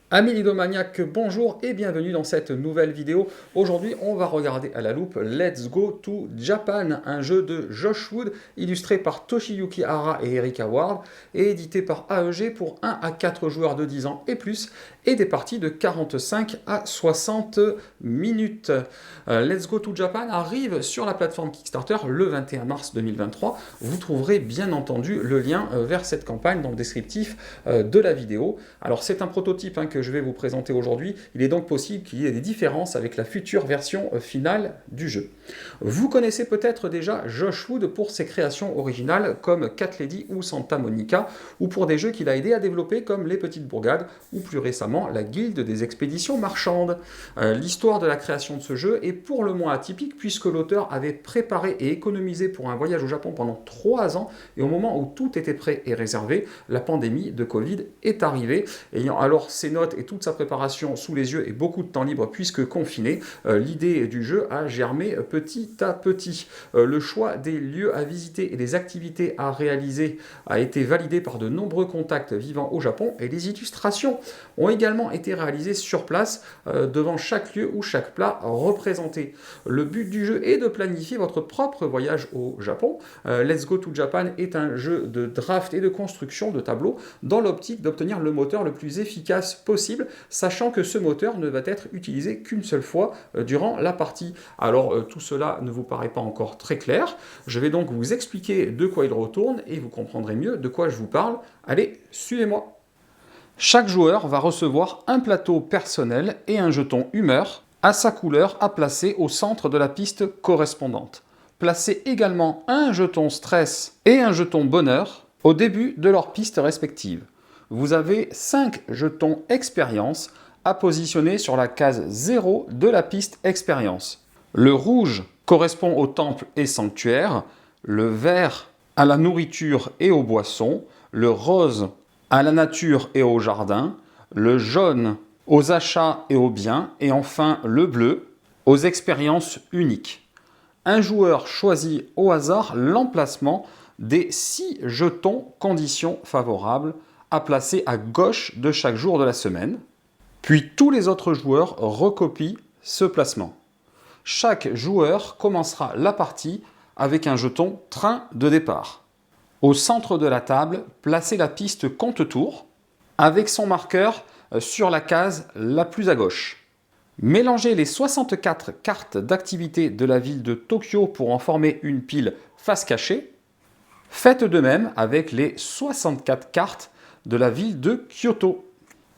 Amis lidomaniaques, bonjour et bienvenue dans cette nouvelle vidéo. Aujourd'hui, on va regarder à la loupe Let's Go to Japan, un jeu de Josh Wood illustré par Toshiyuki Hara et Eric Howard et édité par AEG pour 1 à 4 joueurs de 10 ans et plus et des parties de 45 à 60 minutes. Let's Go to Japan arrive sur la plateforme Kickstarter le 21 mars 2023. Vous trouverez bien entendu le lien vers cette campagne dans le descriptif de la vidéo. Alors c'est un prototype que je vais vous présenter aujourd'hui. Il est donc possible qu'il y ait des différences avec la future version finale du jeu. Vous connaissez peut-être déjà Josh Wood pour ses créations originales comme Cat Lady ou Santa Monica, ou pour des jeux qu'il a aidé à développer comme Les Petites Bourgades, ou plus récemment la Guilde des Expéditions Marchandes. L'histoire de la création de ce jeu est pour le moins atypique puisque l'auteur avait préparé et économisé pour un voyage au Japon pendant 3 ans, et au moment où tout était prêt et réservé, la pandémie de Covid est arrivée. Ayant alors ses notes et toute sa préparation sous les yeux et beaucoup de temps libre puisque confiné, l'idée du jeu a germé petit à petit. Le choix des lieux à visiter et des activités à réaliser a été validé par de nombreux contacts vivant au Japon et les illustrations ont également été réalisées sur place devant chaque lieu ou chaque plat représenté. Le but du jeu est de planifier votre propre voyage au Japon. Let's Go to Japan est un jeu de draft et de construction de tableaux dans l'optique d'obtenir le moteur le plus efficace possible, sachant que ce moteur ne va être utilisé qu'une seule fois durant la partie. Alors tout cela ne vous paraît pas encore très clair, je vais donc vous expliquer de quoi il retourne et vous comprendrez mieux de quoi je vous parle. Allez, suivez-moi. Chaque joueur va recevoir un plateau personnel et un jeton humeur à sa couleur à placer au centre de la piste correspondante. Placez également un jeton stress et un jeton bonheur au début de leur piste respective. Vous avez 5 jetons expérience à positionner sur la case 0 de la piste expérience. Le rouge correspond au temple et sanctuaire, le vert à la nourriture et aux boissons, le rose à la nature et au jardin, le jaune aux achats et aux biens, et enfin le bleu aux expériences uniques. Un joueur choisit au hasard l'emplacement des 6 jetons conditions favorables à placer à gauche de chaque jour de la semaine, puis tous les autres joueurs recopient ce placement. Chaque joueur commencera la partie avec un jeton train de départ. Au centre de la table, placez la piste compte-tour avec son marqueur sur la case la plus à gauche. Mélangez les 64 cartes d'activité de la ville de Tokyo pour en former une pile face cachée. Faites de même avec les 64 cartes de la ville de Kyoto.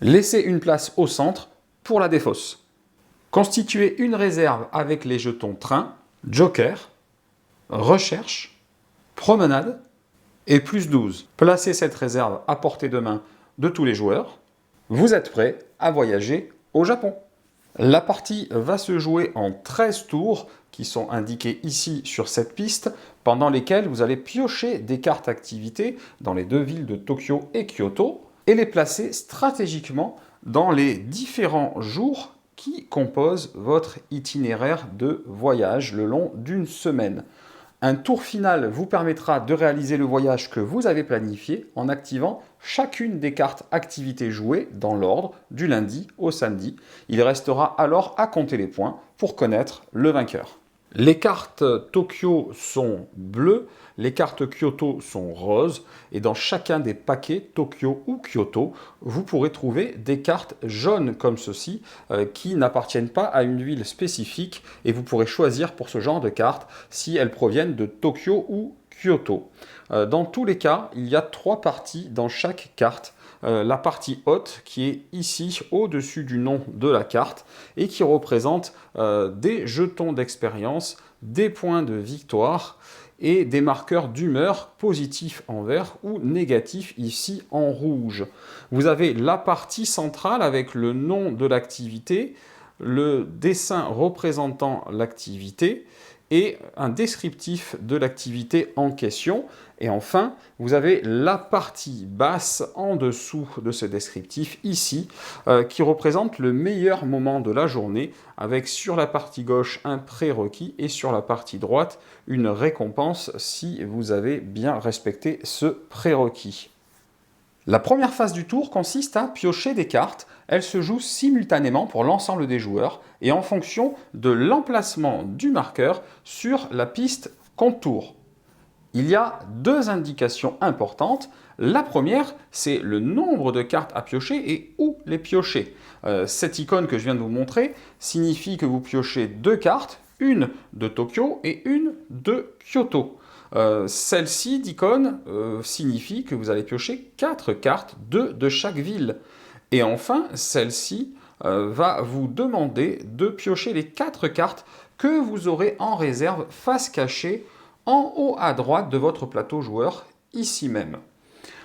Laissez une place au centre pour la défausse. Constituez une réserve avec les jetons train, joker, recherche, promenade et plus 12. Placez cette réserve à portée de main de tous les joueurs. Vous êtes prêts à voyager au Japon. La partie va se jouer en 13 tours qui sont indiqués ici sur cette piste, pendant lesquels vous allez piocher des cartes activités dans les 2 villes de Tokyo et Kyoto et les placer stratégiquement dans les différents jours qui composent votre itinéraire de voyage le long d'une semaine. Un tour final vous permettra de réaliser le voyage que vous avez planifié en activant chacune des cartes activités jouées dans l'ordre du lundi au samedi. Il restera alors à compter les points pour connaître le vainqueur. Les cartes Tokyo sont bleues, les cartes Kyoto sont roses, et dans chacun des paquets Tokyo ou Kyoto, vous pourrez trouver des cartes jaunes comme ceci, qui n'appartiennent pas à une ville spécifique, et vous pourrez choisir pour ce genre de cartes si elles proviennent de Tokyo ou Kyoto. Dans tous les cas, il y a 3 parties dans chaque carte. La partie haute qui est ici au-dessus du nom de la carte et qui représente des jetons d'expérience, des points de victoire et des marqueurs d'humeur positifs en vert ou négatifs ici en rouge. Vous avez la partie centrale avec le nom de l'activité, le dessin représentant l'activité et un descriptif de l'activité en question. Et enfin, vous avez la partie basse en dessous de ce descriptif ici, qui représente le meilleur moment de la journée, avec sur la partie gauche un prérequis et sur la partie droite une récompense si vous avez bien respecté ce prérequis. La première phase du tour consiste à piocher des cartes. Elle se joue simultanément pour l'ensemble des joueurs et en fonction de l'emplacement du marqueur sur la piste contour. Il y a deux indications importantes. La première, c'est le nombre de cartes à piocher et où les piocher. Cette icône que je viens de vous montrer signifie que vous piochez deux cartes, une de Tokyo et une de Kyoto. Celle-ci d'icône signifie que vous allez piocher 4 cartes, 2 de chaque ville. Et enfin, celle-ci va vous demander de piocher les 4 cartes que vous aurez en réserve face cachée en haut à droite de votre plateau joueur, ici même.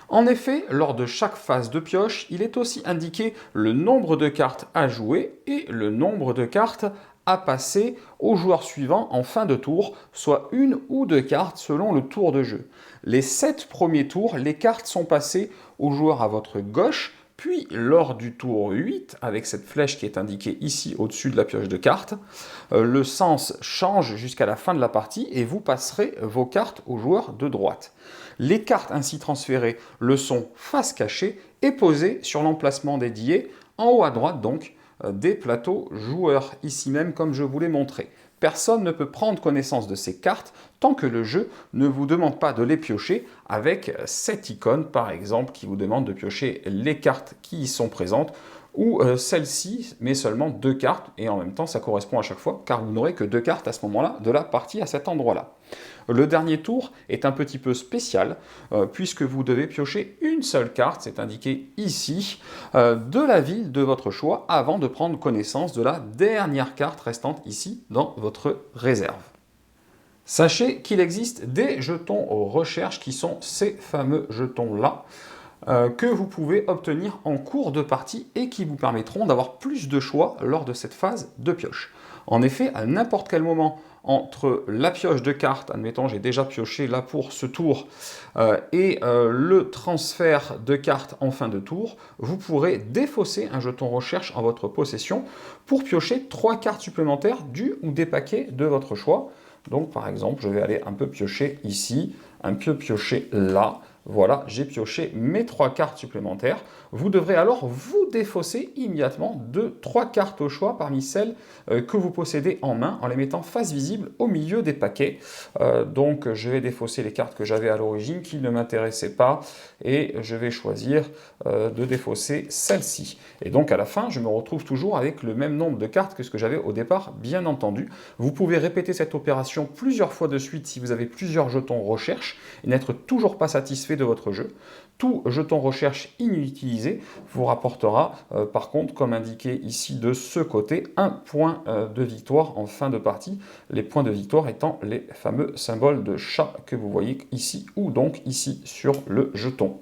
En effet, lors de chaque phase de pioche, il est aussi indiqué le nombre de cartes à jouer et le nombre de cartes à passer au joueur suivant en fin de tour, soit une ou deux cartes selon le tour de jeu. Les 7 premiers tours, les cartes sont passées au joueur à votre gauche, puis lors du tour 8, avec cette flèche qui est indiquée ici au-dessus de la pioche de cartes, le sens change jusqu'à la fin de la partie et vous passerez vos cartes au joueur de droite. Les cartes ainsi transférées le sont face cachée et posées sur l'emplacement dédié, en haut à droite donc, des plateaux joueurs, ici même comme je vous l'ai montré. Personne ne peut prendre connaissance de ces cartes tant que le jeu ne vous demande pas de les piocher avec cette icône par exemple qui vous demande de piocher les cartes qui y sont présentes ou celle-ci mais seulement 2 cartes et en même temps ça correspond à chaque fois car vous n'aurez que 2 cartes à ce moment-là de la partie à cet endroit-là. Le dernier tour est un petit peu spécial puisque vous devez piocher une seule carte, c'est indiqué ici, de la ville de votre choix avant de prendre connaissance de la dernière carte restante ici dans votre réserve. Sachez qu'il existe des jetons recherche qui sont ces fameux jetons-là que vous pouvez obtenir en cours de partie et qui vous permettront d'avoir plus de choix lors de cette phase de pioche. En effet, à n'importe quel moment entre la pioche de cartes, admettons j'ai déjà pioché là pour ce tour, et le transfert de cartes en fin de tour, vous pourrez défausser un jeton recherche en votre possession pour piocher 3 cartes supplémentaires du ou des paquets de votre choix. Donc par exemple, je vais aller un peu piocher ici, un peu piocher là. Voilà, j'ai pioché mes 3 cartes supplémentaires. Vous devrez alors vous défausser immédiatement de 3 cartes au choix parmi celles que vous possédez en main en les mettant face visible au milieu des paquets. Donc je vais défausser les cartes que j'avais à l'origine qui ne m'intéressaient pas et je vais choisir de défausser celle-ci. Et donc à la fin, je me retrouve toujours avec le même nombre de cartes que ce que j'avais au départ, bien entendu. Vous pouvez répéter cette opération plusieurs fois de suite si vous avez plusieurs jetons recherche et n'être toujours pas satisfait de votre jeu. Tout jeton recherche inutilisé vous rapportera par contre, comme indiqué ici de ce côté, un point de victoire en fin de partie. Les points de victoire étant les fameux symboles de chat que vous voyez ici ou donc ici sur le jeton.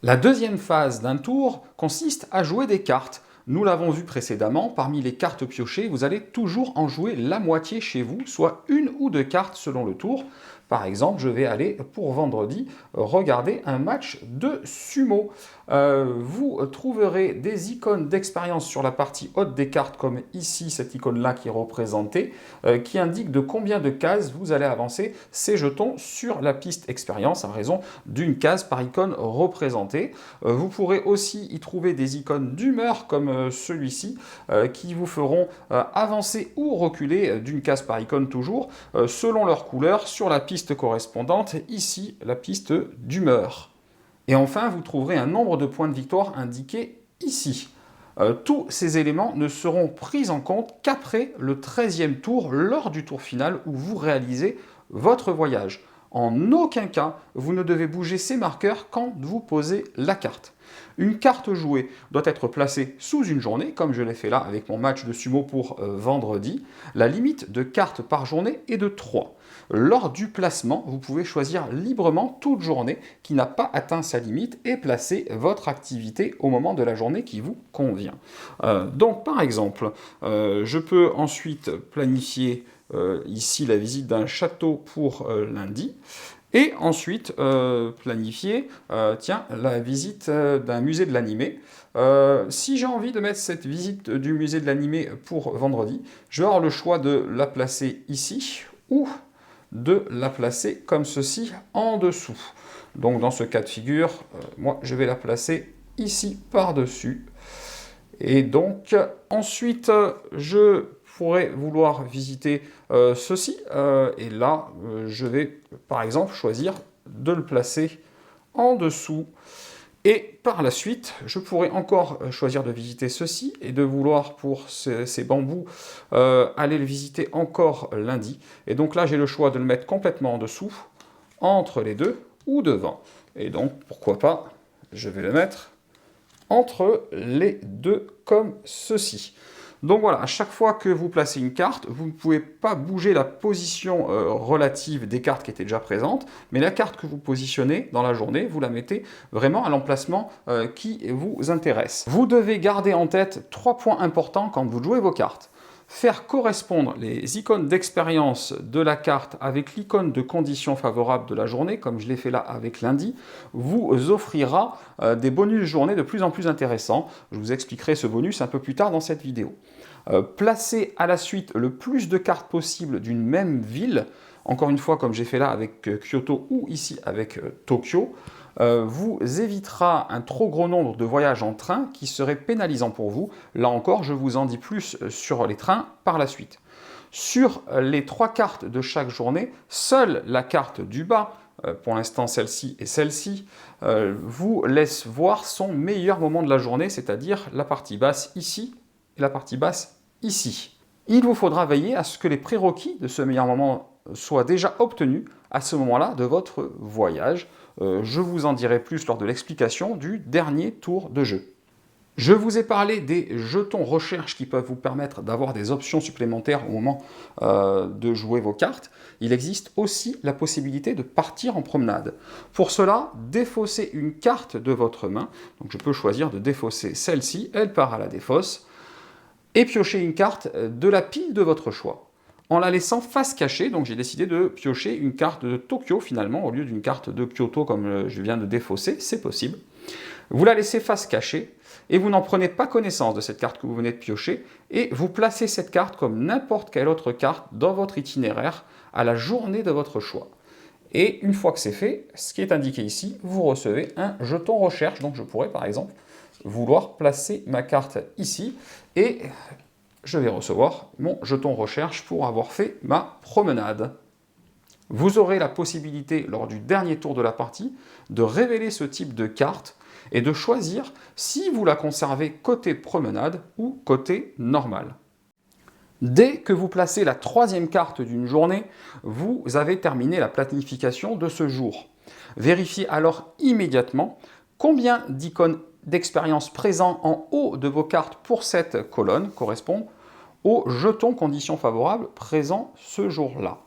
La deuxième phase d'un tour consiste à jouer des cartes. Nous l'avons vu précédemment, parmi les cartes piochées, vous allez toujours en jouer la moitié chez vous, soit une ou deux cartes selon le tour. Par exemple, je vais aller pour vendredi regarder un match de sumo. Vous trouverez des icônes d'expérience sur la partie haute des cartes, comme ici, cette icône-là qui est représentée, qui indique de combien de cases vous allez avancer ces jetons sur la piste expérience, à raison d'une case par icône représentée. Vous pourrez aussi y trouver des icônes d'humeur, comme celui-ci, qui vous feront avancer ou reculer d'une case par icône toujours, selon leur couleur, sur la piste correspondante, ici, la piste d'humeur. Et enfin, vous trouverez un nombre de points de victoire indiqué ici. Tous ces éléments ne seront pris en compte qu'après le 13e tour, lors du tour final où vous réalisez votre voyage. En aucun cas, vous ne devez bouger ces marqueurs quand vous posez la carte. Une carte jouée doit être placée sous une journée, comme je l'ai fait là avec mon match de sumo pour vendredi. La limite de cartes par journée est de 3. Lors du placement, vous pouvez choisir librement toute journée qui n'a pas atteint sa limite et placer votre activité au moment de la journée qui vous convient. Donc par exemple, je peux ensuite planifier ici la visite d'un château pour lundi. Et ensuite, planifier la visite d'un musée de l'animé. Si j'ai envie de mettre cette visite du musée de l'animé pour vendredi, je vais avoir le choix de la placer ici ou de la placer comme ceci en dessous. Donc dans ce cas de figure, moi je vais la placer ici par-dessus. Et donc ensuite, je pourrais vouloir visiter ceci. Et là, je vais par exemple choisir de le placer en dessous. Et par la suite, je pourrais encore choisir de visiter ceci et de vouloir pour ces bambous aller le visiter encore lundi. Et donc là, j'ai le choix de le mettre complètement en dessous, entre les deux ou devant. Et donc, pourquoi pas, je vais le mettre entre les deux comme ceci. Donc voilà, à chaque fois que vous placez une carte, vous ne pouvez pas bouger la position relative des cartes qui étaient déjà présentes, mais la carte que vous positionnez dans la journée, vous la mettez vraiment à l'emplacement qui vous intéresse. Vous devez garder en tête 3 points importants quand vous jouez vos cartes. Faire correspondre les icônes d'expérience de la carte avec l'icône de conditions favorables de la journée, comme je l'ai fait là avec lundi, vous offrira des bonus journée de plus en plus intéressants. Je vous expliquerai ce bonus un peu plus tard dans cette vidéo. Placez à la suite le plus de cartes possible d'une même ville, encore une fois comme j'ai fait là avec Kyoto ou ici avec Tokyo, vous évitera un trop gros nombre de voyages en train qui serait pénalisant pour vous. Là encore, je vous en dis plus sur les trains par la suite. Sur les 3 cartes de chaque journée, seule la carte du bas, pour l'instant celle-ci et celle-ci, vous laisse voir son meilleur moment de la journée, c'est-à-dire la partie basse ici et la partie basse ici. Il vous faudra veiller à ce que les prérequis de ce meilleur moment soient déjà obtenus à ce moment-là de votre voyage. Je vous en dirai plus lors de l'explication du dernier tour de jeu. Je vous ai parlé des jetons recherche qui peuvent vous permettre d'avoir des options supplémentaires au moment de jouer vos cartes. Il existe aussi la possibilité de partir en promenade. Pour cela, défaussez une carte de votre main. Donc je peux choisir de défausser celle-ci, elle part à la défausse, et piocher une carte de la pile de votre choix. En la laissant face cachée, donc j'ai décidé de piocher une carte de Tokyo finalement, au lieu d'une carte de Kyoto comme je viens de défausser, c'est possible. Vous la laissez face cachée, et vous n'en prenez pas connaissance de cette carte que vous venez de piocher, et vous placez cette carte comme n'importe quelle autre carte dans votre itinéraire à la journée de votre choix. Et une fois que c'est fait, ce qui est indiqué ici, vous recevez un jeton recherche, donc je pourrais par exemple vouloir placer ma carte ici, et je vais recevoir mon jeton recherche pour avoir fait ma promenade. Vous aurez la possibilité, lors du dernier tour de la partie, de révéler ce type de carte et de choisir si vous la conservez côté promenade ou côté normal. Dès que vous placez la 3e carte d'une journée, vous avez terminé la planification de ce jour. Vérifiez alors immédiatement combien d'icônes d'expérience présents en haut de vos cartes pour cette colonne correspondent aux jetons conditions favorables présents ce jour-là.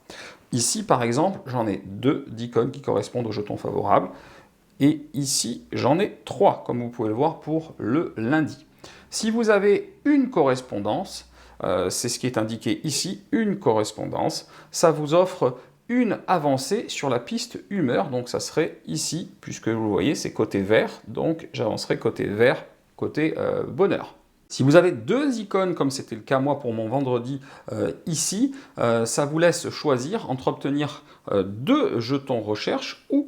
Ici, par exemple, j'en ai 2 d'icônes qui correspondent aux jetons favorables. Et ici, j'en ai 3, comme vous pouvez le voir, pour le lundi. Si vous avez une correspondance, c'est ce qui est indiqué ici, une correspondance, ça vous offre une avancée sur la piste humeur, donc ça serait ici, puisque vous le voyez, c'est côté vert, donc j'avancerai côté vert, côté bonheur. Si vous avez 2 icônes, comme c'était le cas moi pour mon vendredi ici, ça vous laisse choisir entre obtenir 2 jetons recherche ou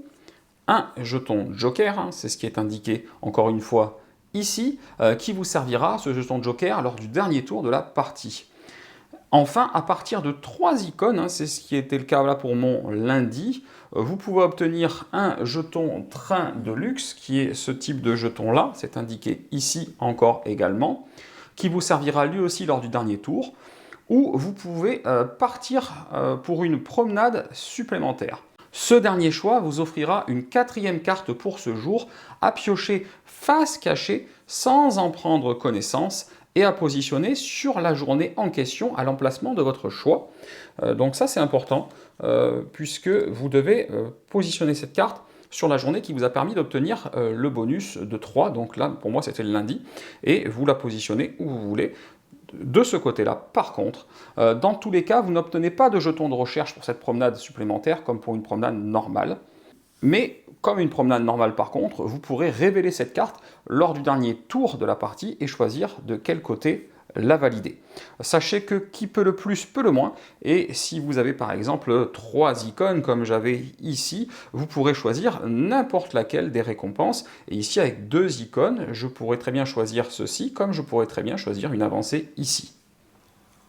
un jeton joker, hein, c'est ce qui est indiqué encore une fois ici, qui vous servira, ce jeton joker, lors du dernier tour de la partie. Enfin, à partir de 3 icônes, hein, c'est ce qui était le cas là pour mon lundi, vous pouvez obtenir un jeton train de luxe, qui est ce type de jeton là, c'est indiqué ici encore également, qui vous servira lui aussi lors du dernier tour, où vous pouvez partir pour une promenade supplémentaire. Ce dernier choix vous offrira une 4e carte pour ce jour à piocher face cachée sans en prendre connaissance et à positionner sur la journée en question à l'emplacement de votre choix. Donc ça c'est important puisque vous devez positionner cette carte sur la journée qui vous a permis d'obtenir le bonus de 3, donc là pour moi c'était le lundi, et vous la positionnez où vous voulez. De ce côté-là, par contre, dans tous les cas, vous n'obtenez pas de jetons de recherche pour cette promenade supplémentaire comme pour une promenade normale. Mais comme une promenade normale par contre, vous pourrez révéler cette carte lors du dernier tour de la partie et choisir de quel côté la valider. Sachez que qui peut le plus peut le moins, et si vous avez par exemple 3 icônes comme j'avais ici, vous pourrez choisir n'importe laquelle des récompenses, et ici avec 2 icônes, je pourrais très bien choisir ceci, comme je pourrais très bien choisir une avancée ici.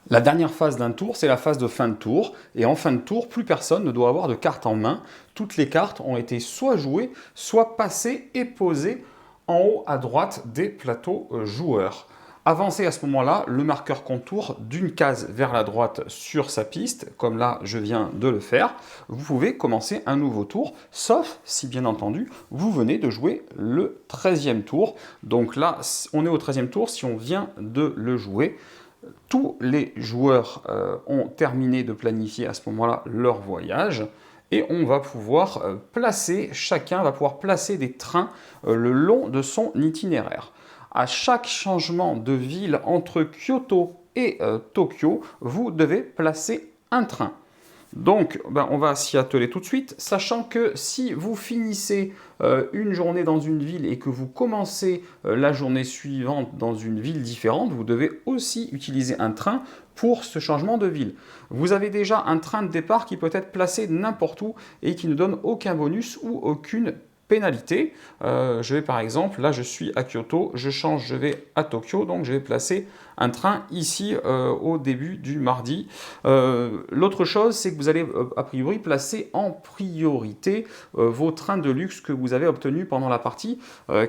La dernière phase d'un tour, c'est la phase de fin de tour, et en fin de tour, plus personne ne doit avoir de cartes en main. Toutes les cartes ont été soit jouées, soit passées et posées en haut à droite des plateaux joueurs. Avancez à ce moment-là le marqueur contour d'une case vers la droite sur sa piste, comme là je viens de le faire. Vous pouvez commencer un nouveau tour, sauf si bien entendu vous venez de jouer le 13e tour. Donc là on est au 13e tour, si on vient de le jouer, tous les joueurs ont terminé de planifier à ce moment-là leur voyage. Et on va pouvoir chacun va pouvoir placer des trains le long de son itinéraire. À chaque changement de ville entre Kyoto et Tokyo, vous devez placer un train. Donc, on va s'y atteler tout de suite, sachant que si vous finissez une journée dans une ville et que vous commencez la journée suivante dans une ville différente, vous devez aussi utiliser un train pour ce changement de ville. Vous avez déjà un train de départ qui peut être placé n'importe où et qui ne donne aucun bonus ou aucune pénalité. Je vais par exemple, là je suis à Kyoto, je change, je vais à Tokyo, donc je vais placer un train ici au début du mardi. L'autre chose, c'est que vous allez a priori placer en priorité vos trains de luxe que vous avez obtenus pendant la partie,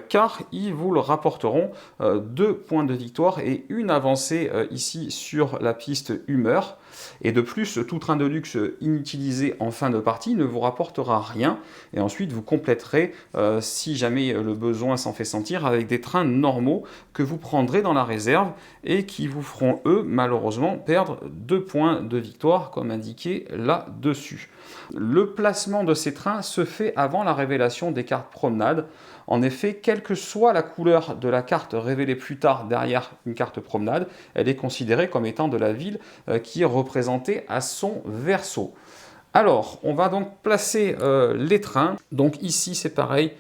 car ils vous le rapporteront 2 points de victoire et une avancée ici sur la piste humeur. Et de plus, tout train de luxe inutilisé en fin de partie ne vous rapportera rien. Et ensuite, vous compléterez, si jamais le besoin s'en fait sentir, avec des trains normaux que vous prendrez dans la réserve et qui vous feront, eux, malheureusement, perdre 2 points de victoire, comme indiqué là-dessus. Le placement de ces trains se fait avant la révélation des cartes promenade. En effet, quelle que soit la couleur de la carte révélée plus tard derrière une carte promenade, elle est considérée comme étant de la ville qui est représentée à son verso. Alors, on va donc placer les trains. Donc ici, c'est pareil,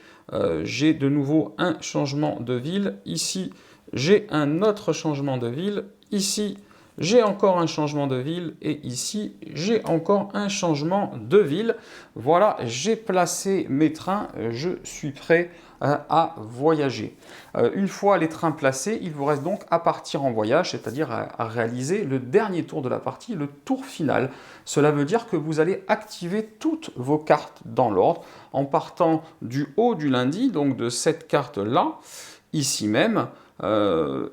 j'ai de nouveau un changement de ville. Ici, j'ai un autre changement de ville. Ici, j'ai encore un changement de ville et ici, j'ai encore un changement de ville. Voilà, j'ai placé mes trains, je suis prêt à voyager. Une fois les trains placés, il vous reste donc à partir en voyage, c'est-à-dire à réaliser le dernier tour de la partie, le tour final. Cela veut dire que vous allez activer toutes vos cartes dans l'ordre, en partant du haut du lundi, donc de cette carte-là, ici même,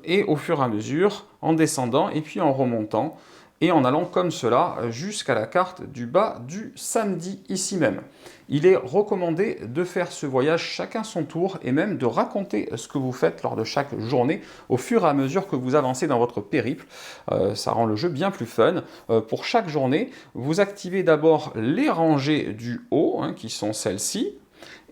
et au fur et à mesure, en descendant et puis en remontant, et en allant comme cela jusqu'à la carte du bas du samedi, ici même. Il est recommandé de faire ce voyage chacun son tour et même de raconter ce que vous faites lors de chaque journée au fur et à mesure que vous avancez dans votre périple. Ça rend le jeu bien plus fun. Pour chaque journée, vous activez d'abord les rangées du haut, qui sont celles-ci.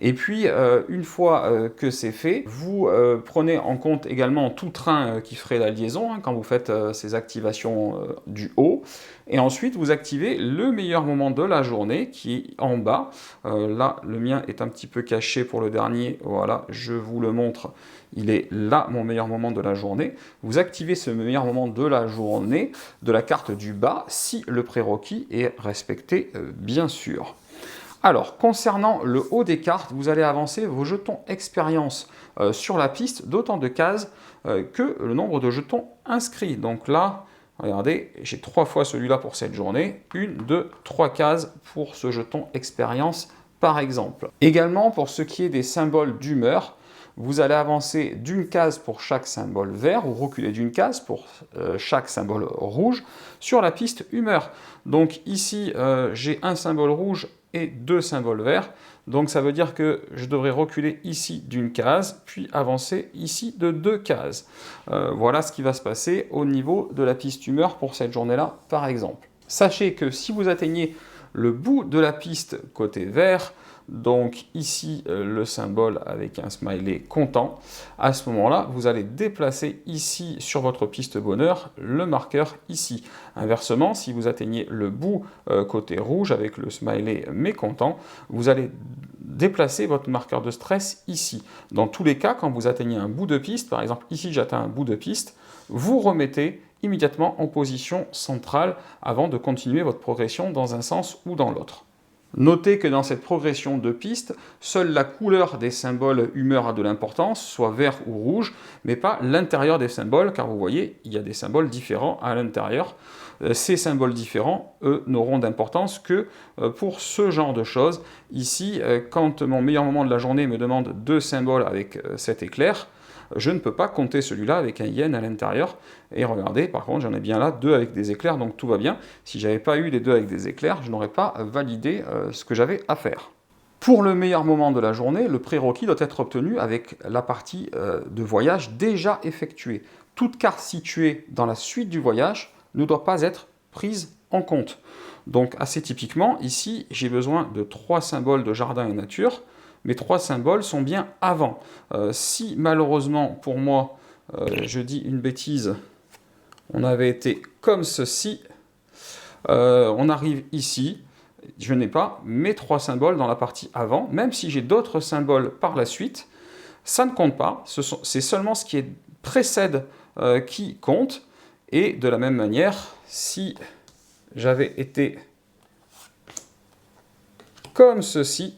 Et puis, une fois que c'est fait, vous prenez en compte également tout train qui ferait la liaison quand vous faites ces activations du haut. Et ensuite, vous activez le meilleur moment de la journée qui est en bas. Là, le mien est un petit peu caché pour le dernier. Voilà, je vous le montre. Il est là, mon meilleur moment de la journée. Vous activez ce meilleur moment de la journée de la carte du bas si le prérequis est respecté, bien sûr. Alors, concernant le haut des cartes, vous allez avancer vos jetons expérience sur la piste d'autant de cases que le nombre de jetons inscrits. Donc là, regardez, j'ai 3 fois celui-là pour cette journée, 1, 2, 3 cases pour ce jeton expérience par exemple. Également, pour ce qui est des symboles d'humeur, vous allez avancer d'une case pour chaque symbole vert ou reculer d'une case pour chaque symbole rouge sur la piste humeur. Donc ici, j'ai un symbole rouge et 2 symboles verts. Donc ça veut dire que je devrais reculer ici d'une case, puis avancer ici de 2 cases. Voilà ce qui va se passer au niveau de la piste humeur pour cette journée-là, par exemple. Sachez que si vous atteignez le bout de la piste côté vert, donc ici le symbole avec un smiley content, à ce moment-là, vous allez déplacer ici sur votre piste bonheur le marqueur ici. Inversement, si vous atteignez le bout côté rouge avec le smiley mécontent, vous allez déplacer votre marqueur de stress ici. Dans tous les cas, quand vous atteignez un bout de piste, par exemple ici j'atteins un bout de piste, vous remettez immédiatement en position centrale avant de continuer votre progression dans un sens ou dans l'autre. Notez que dans cette progression de piste, seule la couleur des symboles humeur a de l'importance, soit vert ou rouge, mais pas l'intérieur des symboles, car vous voyez, il y a des symboles différents à l'intérieur. Ces symboles différents, eux, n'auront d'importance que pour ce genre de choses. Ici, quand mon meilleur moment de la journée me demande 2 symboles avec cet éclair, je ne peux pas compter celui-là avec un yen à l'intérieur. Et regardez, par contre, j'en ai bien là 2 avec des éclairs, donc tout va bien. Si je n'avais pas eu les 2 avec des éclairs, je n'aurais pas validé ce que j'avais à faire. Pour le meilleur moment de la journée, le prérequis doit être obtenu avec la partie de voyage déjà effectuée. Toute carte située dans la suite du voyage ne doit pas être prise en compte. Donc assez typiquement, ici, j'ai besoin de 3 symboles de jardin et nature. Mes 3 symboles sont bien avant. Si malheureusement, pour moi, je dis une bêtise, on avait été comme ceci, on arrive ici, je n'ai pas mes 3 symboles dans la partie avant, même si j'ai d'autres symboles par la suite, ça ne compte pas, c'est seulement ce qui précède qui compte, et de la même manière, si j'avais été comme ceci,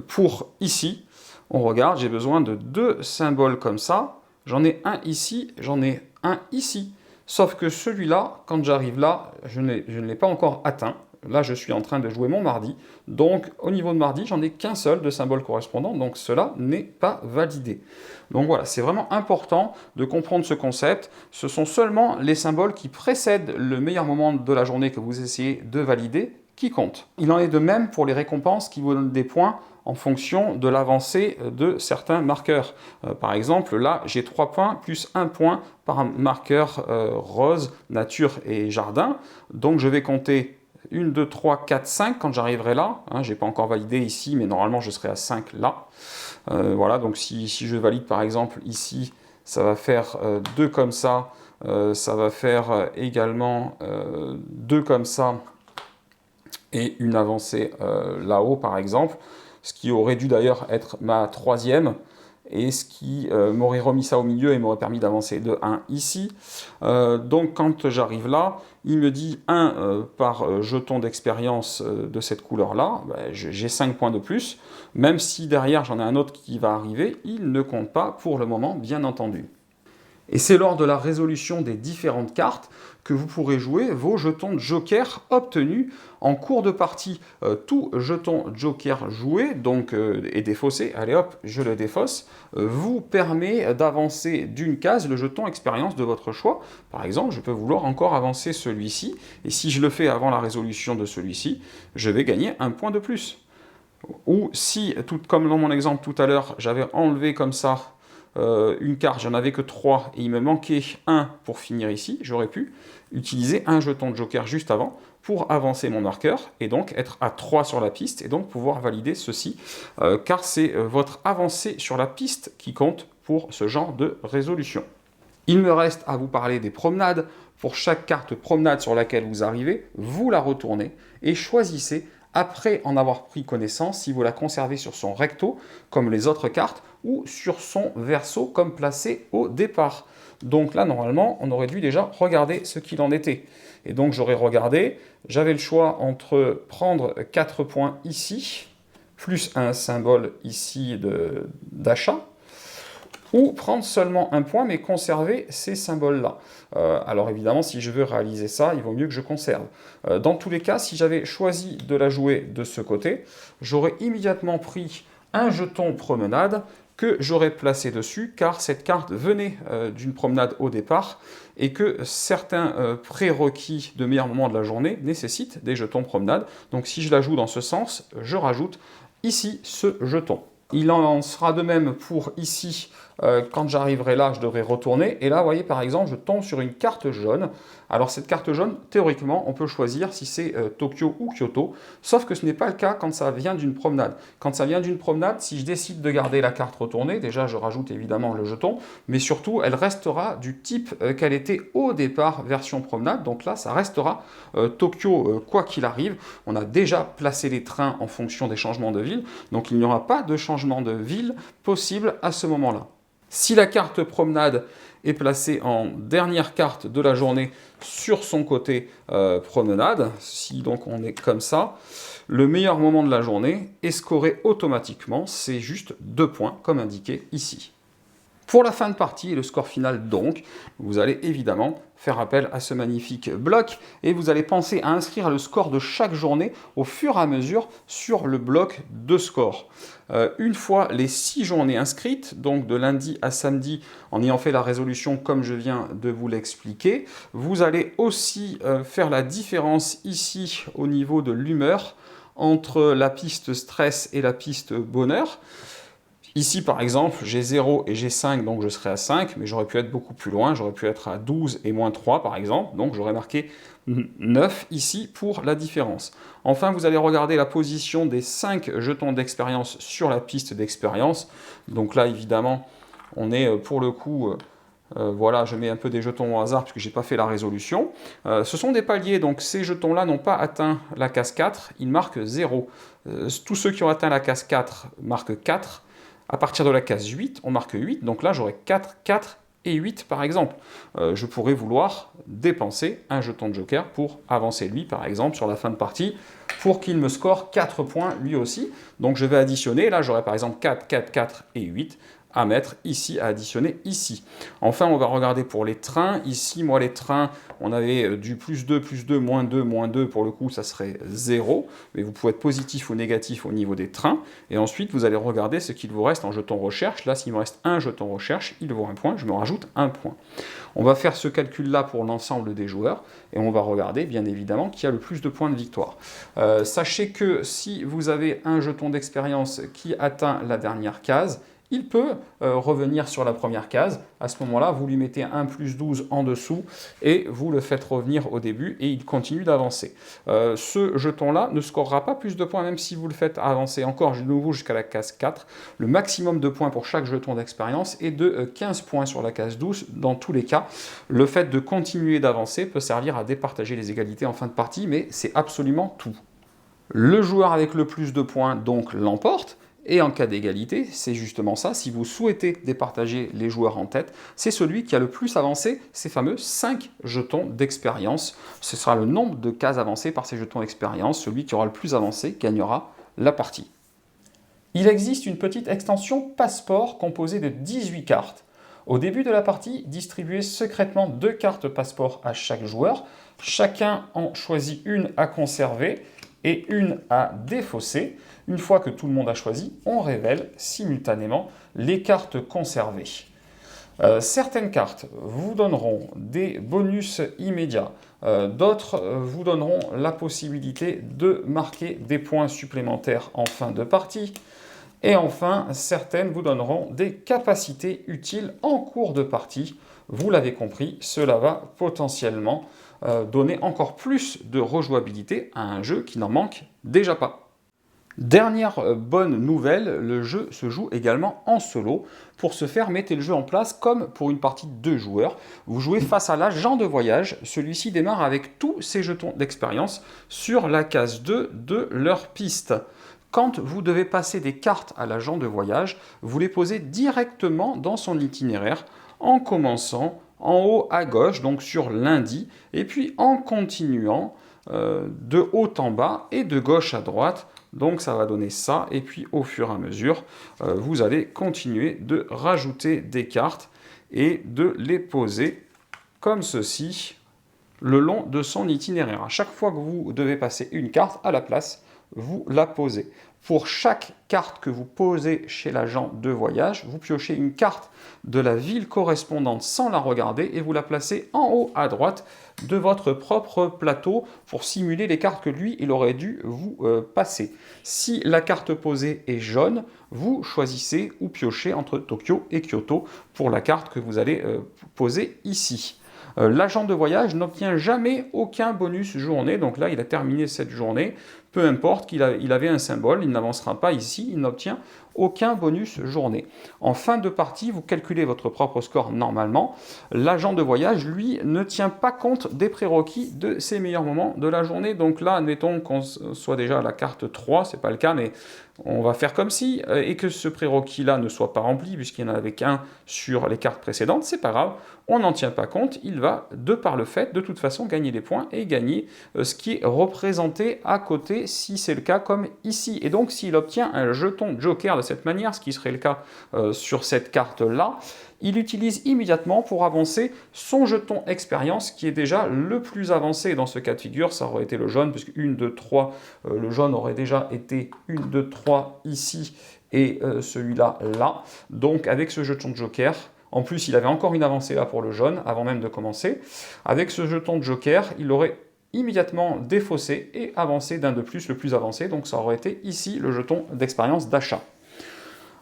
pour ici, on regarde, j'ai besoin de 2 symboles comme ça, j'en ai un ici, j'en ai un ici, sauf que celui-là, quand j'arrive là, je ne l'ai pas encore atteint. Là, je suis en train de jouer mon mardi, donc au niveau de mardi, j'en ai qu'un seul de symbole correspondant, donc cela n'est pas validé. Donc voilà, c'est vraiment important de comprendre ce concept. Ce sont seulement les symboles qui précèdent le meilleur moment de la journée que vous essayez de valider qui compte. Il en est de même pour les récompenses qui vous donnent des points en fonction de l'avancée de certains marqueurs. Par exemple, là, j'ai 3 points plus 1 point par marqueur rose, nature et jardin. Donc je vais compter 1, 2, 3, 4, 5 quand j'arriverai là. Je n'ai pas encore validé ici, mais normalement je serai à 5 là. Voilà, donc si je valide par exemple ici, ça va faire 2 comme ça, ça va faire également 2 comme ça, et une avancée là-haut par exemple, ce qui aurait dû d'ailleurs être ma 3e, et ce qui m'aurait remis ça au milieu et m'aurait permis d'avancer de 1 ici. Donc quand j'arrive là, il me dit 1 par jeton d'expérience de cette couleur-là, j'ai 5 points de plus, même si derrière j'en ai un autre qui va arriver, il ne compte pas pour le moment, bien entendu. Et c'est lors de la résolution des différentes cartes que vous pourrez jouer vos jetons de joker obtenus en cours de partie. Tout jeton joker joué donc, et défaussé, allez hop, je le défausse, vous permet d'avancer d'une case le jeton expérience de votre choix. Par exemple, je peux vouloir encore avancer celui-ci, et si je le fais avant la résolution de celui-ci, je vais gagner 1 point de plus. Ou si, tout comme dans mon exemple tout à l'heure, j'avais enlevé comme ça une carte, j'en avais que 3 et il me manquait 1 pour finir ici, j'aurais pu utiliser un jeton de joker juste avant pour avancer mon marqueur et donc être à 3 sur la piste et donc pouvoir valider ceci, car c'est votre avancée sur la piste qui compte pour ce genre de résolution. Il me reste à vous parler des promenades. Pour chaque carte promenade sur laquelle vous arrivez, vous la retournez et choisissez après en avoir pris connaissance si vous la conservez sur son recto comme les autres cartes ou sur son verso comme placé au départ. Donc là normalement on aurait dû déjà regarder ce qu'il en était. Et donc j'aurais regardé, j'avais le choix entre prendre 4 points ici, plus un symbole ici d'achat, ou prendre seulement 1 point, mais conserver ces symboles-là. Alors évidemment, si je veux réaliser ça, il vaut mieux que je conserve. Dans tous les cas, si j'avais choisi de la jouer de ce côté, j'aurais immédiatement pris un jeton promenade que j'aurais placé dessus, car cette carte venait d'une promenade au départ, et que certains prérequis de meilleur moment de la journée nécessitent des jetons promenade. Donc si je la joue dans ce sens, je rajoute ici ce jeton. Il en sera de même pour ici, Quand j'arriverai là, je devrais retourner. Et là, vous voyez, par exemple, je tombe sur une carte jaune. Alors, cette carte jaune, théoriquement, on peut choisir si c'est Tokyo ou Kyoto. Sauf que ce n'est pas le cas quand ça vient d'une promenade. Quand ça vient d'une promenade, si je décide de garder la carte retournée, déjà, je rajoute évidemment le jeton. Mais surtout, elle restera du type qu'elle était au départ, version promenade. Donc là, ça restera Tokyo, quoi qu'il arrive. On a déjà placé les trains en fonction des changements de ville. Donc, il n'y aura pas de changement de ville possible à ce moment-là. Si la carte promenade est placée en dernière carte de la journée sur son côté promenade, si donc on est comme ça, le meilleur moment de la journée est scoré automatiquement, c'est juste 2 points comme indiqué ici. Pour la fin de partie et le score final donc, vous allez évidemment faire appel à ce magnifique bloc et vous allez penser à inscrire le score de chaque journée au fur et à mesure sur le bloc de score. Une fois les 6 journées inscrites, donc de lundi à samedi, en ayant fait la résolution comme je viens de vous l'expliquer, vous allez aussi faire la différence ici au niveau de l'humeur entre la piste stress et la piste bonheur. Ici, par exemple, j'ai 0 et j'ai 5, donc je serai à 5, mais j'aurais pu être beaucoup plus loin, j'aurais pu être à 12 et moins 3, par exemple, donc j'aurais marqué 9 ici pour la différence. Enfin, vous allez regarder la position des 5 jetons d'expérience sur la piste d'expérience. Donc là, évidemment, on est pour le coup... voilà, je mets un peu des jetons au hasard puisque je n'ai pas fait la résolution. Ce sont des paliers, donc ces jetons-là n'ont pas atteint la case 4, ils marquent 0. Tous ceux qui ont atteint la case 4 marquent 4. À partir de la case 8, on marque 8, donc là j'aurai 4, 4 et 8 par exemple. Je pourrais vouloir dépenser un jeton de joker pour avancer lui par exemple sur la fin de partie, pour qu'il me score 4 points lui aussi. Donc je vais additionner, là j'aurai par exemple 4, 4, 4 et 8 à mettre ici, à additionner ici. Enfin, on va regarder pour les trains. Ici, moi, les trains, on avait du plus 2, moins 2, pour le coup, ça serait 0. Mais vous pouvez être positif ou négatif au niveau des trains. Et ensuite, vous allez regarder ce qu'il vous reste en jeton recherche. Là, s'il me reste un jeton recherche, il vaut 1 point, je me rajoute 1 point. On va faire ce calcul-là pour l'ensemble des joueurs. Et on va regarder, bien évidemment, qui a le plus de points de victoire. Sachez que si vous avez un jeton d'expérience qui atteint la dernière case, il peut revenir sur la première case. À ce moment-là, vous lui mettez un plus 12 en dessous et vous le faites revenir au début et il continue d'avancer. Ce jeton-là ne scorera pas plus de points, même si vous le faites avancer encore de nouveau jusqu'à la case 4. Le maximum de points pour chaque jeton d'expérience est de 15 points sur la case 12. Dans tous les cas, le fait de continuer d'avancer peut servir à départager les égalités en fin de partie, mais c'est absolument tout. Le joueur avec le plus de points, donc, l'emporte. Et en cas d'égalité, c'est justement ça, si vous souhaitez départager les joueurs en tête, c'est celui qui a le plus avancé ces fameux 5 jetons d'expérience. Ce sera le nombre de cases avancées par ces jetons d'expérience. Celui qui aura le plus avancé gagnera la partie. Il existe une petite extension passeport composée de 18 cartes. Au début de la partie, distribuez secrètement 2 cartes passeport à chaque joueur. Chacun en choisit une à conserver et une à défausser. Une fois que tout le monde a choisi, on révèle simultanément les cartes conservées. Certaines cartes vous donneront des bonus immédiats, d'autres vous donneront la possibilité de marquer des points supplémentaires en fin de partie. Et enfin, certaines vous donneront des capacités utiles en cours de partie. Vous l'avez compris, cela va potentiellement donner encore plus de rejouabilité à un jeu qui n'en manque déjà pas. Dernière bonne nouvelle, le jeu se joue également en solo. Pour ce faire, mettez le jeu en place comme pour une partie de 2 joueurs. Vous jouez face à l'agent de voyage. Celui-ci démarre avec tous ses jetons d'expérience sur la case 2 de leur piste. Quand vous devez passer des cartes à l'agent de voyage, vous les posez directement dans son itinéraire en commençant en haut à gauche, donc sur lundi, et puis en continuant de haut en bas et de gauche à droite. Donc ça va donner ça, et puis au fur et à mesure, vous allez continuer de rajouter des cartes et de les poser comme ceci le long de son itinéraire. À chaque fois que vous devez passer une carte à la place, vous la posez. Pour chaque carte que vous posez chez l'agent de voyage, vous piochez une carte de la ville correspondante sans la regarder et vous la placez en haut à droite de votre propre plateau pour simuler les cartes que lui, il aurait dû vous passer. Si la carte posée est jaune, vous choisissez ou piochez entre Tokyo et Kyoto pour la carte que vous allez poser ici. L'agent de voyage n'obtient jamais aucun bonus journée, donc là il a terminé cette journée, peu importe qu'il avait un symbole, il n'avancera pas ici, il n'obtient aucun bonus journée. En fin de partie, vous calculez votre propre score normalement. L'agent de voyage, lui, ne tient pas compte des prérequis de ses meilleurs moments de la journée. Donc là, admettons qu'on soit déjà à la carte 3, c'est pas le cas, mais on va faire comme si, et que ce prérequis-là ne soit pas rempli, puisqu'il n'y en avait qu'un sur les cartes précédentes, c'est pas grave, on n'en tient pas compte, il va, de par le fait, de toute façon, gagner des points et gagner ce qui est représenté à côté, si c'est le cas comme ici. Et donc, s'il obtient un jeton joker de cette manière, ce qui serait le cas sur cette carte-là, il utilise immédiatement pour avancer son jeton expérience qui est déjà le plus avancé dans ce cas de figure. Ça aurait été le jaune, puisque 1, 2, 3, le jaune aurait déjà été 1, 2, 3 ici et celui-là là. Donc avec ce jeton de joker, en plus il avait encore une avancée là pour le jaune avant même de commencer. Avec ce jeton de joker, il aurait immédiatement défaussé et avancé d'un de plus, le plus avancé. Donc ça aurait été ici le jeton d'expérience d'achat.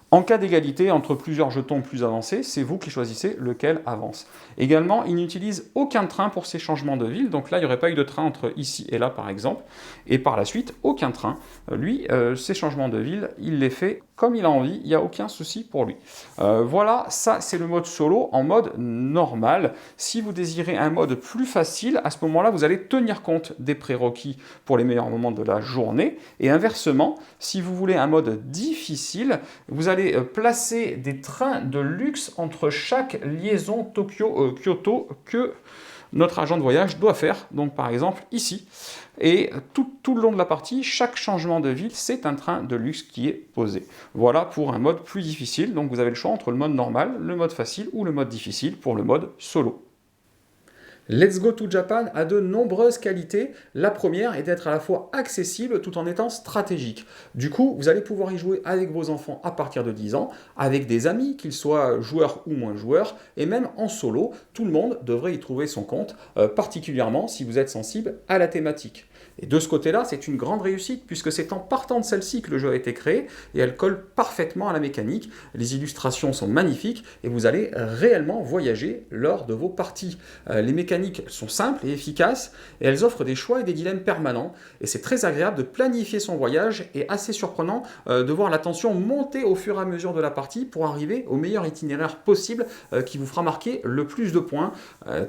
En cas d'égalité entre plusieurs jetons plus avancés, c'est vous qui choisissez lequel avance. Également, il n'utilise aucun train pour ces changements de ville. Donc là, il n'y aurait pas eu de train entre ici et là, par exemple. Et par la suite, aucun train. Lui, ces changements de ville, il les fait comme il a envie. Il n'y a aucun souci pour lui. Voilà, ça, c'est le mode solo en mode normal. Si vous désirez un mode plus facile, à ce moment-là, vous allez tenir compte des prérequis pour les meilleurs moments de la journée. Et inversement, si vous voulez un mode difficile, vous allez placer des trains de luxe entre chaque liaison Tokyo-Kyoto que notre agent de voyage doit faire. Donc par exemple ici. Et tout le long de la partie, chaque changement de ville, c'est un train de luxe qui est posé. Voilà pour un mode plus difficile. Donc vous avez le choix entre le mode normal, le mode facile ou le mode difficile pour le mode solo. Let's Go to Japan a de nombreuses qualités. La première est d'être à la fois accessible tout en étant stratégique. Du coup, vous allez pouvoir y jouer avec vos enfants à partir de 10 ans, avec des amis, qu'ils soient joueurs ou moins joueurs, et même en solo, tout le monde devrait y trouver son compte, particulièrement si vous êtes sensible à la thématique. Et de ce côté-là, c'est une grande réussite, puisque c'est en partant de celle-ci que le jeu a été créé, et elle colle parfaitement à la mécanique. Les illustrations sont magnifiques, et vous allez réellement voyager lors de vos parties. Les mécaniques sont simples et efficaces, et elles offrent des choix et des dilemmes permanents, et c'est très agréable de planifier son voyage, et assez surprenant de voir la tension monter au fur et à mesure de la partie pour arriver au meilleur itinéraire possible qui vous fera marquer le plus de points.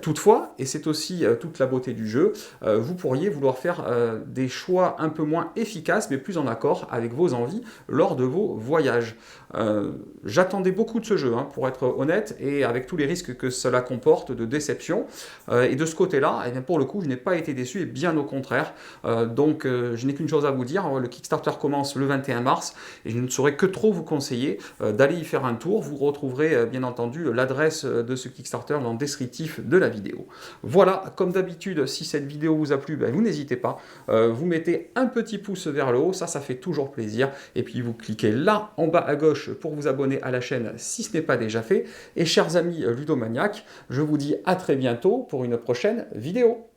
Toutefois, et c'est aussi toute la beauté du jeu, vous pourriez vouloir faire des choix un peu moins efficaces, mais plus en accord avec vos envies lors de vos voyages. J'attendais beaucoup de ce jeu, pour être honnête, et avec tous les risques que cela comporte de déception. Et de ce côté-là, eh bien, pour le coup, je n'ai pas été déçu, et bien au contraire. Donc, je n'ai qu'une chose à vous dire, le Kickstarter commence le 21 mars, et je ne saurais que trop vous conseiller d'aller y faire un tour. Vous retrouverez bien entendu l'adresse de ce Kickstarter dans le descriptif de la vidéo. Voilà, comme d'habitude, si cette vidéo vous a plu, vous n'hésitez pas. Vous mettez un petit pouce vers le haut, ça fait toujours plaisir. Et puis vous cliquez là en bas à gauche pour vous abonner à la chaîne si ce n'est pas déjà fait. Et chers amis ludomaniaques, je vous dis à très bientôt pour une prochaine vidéo.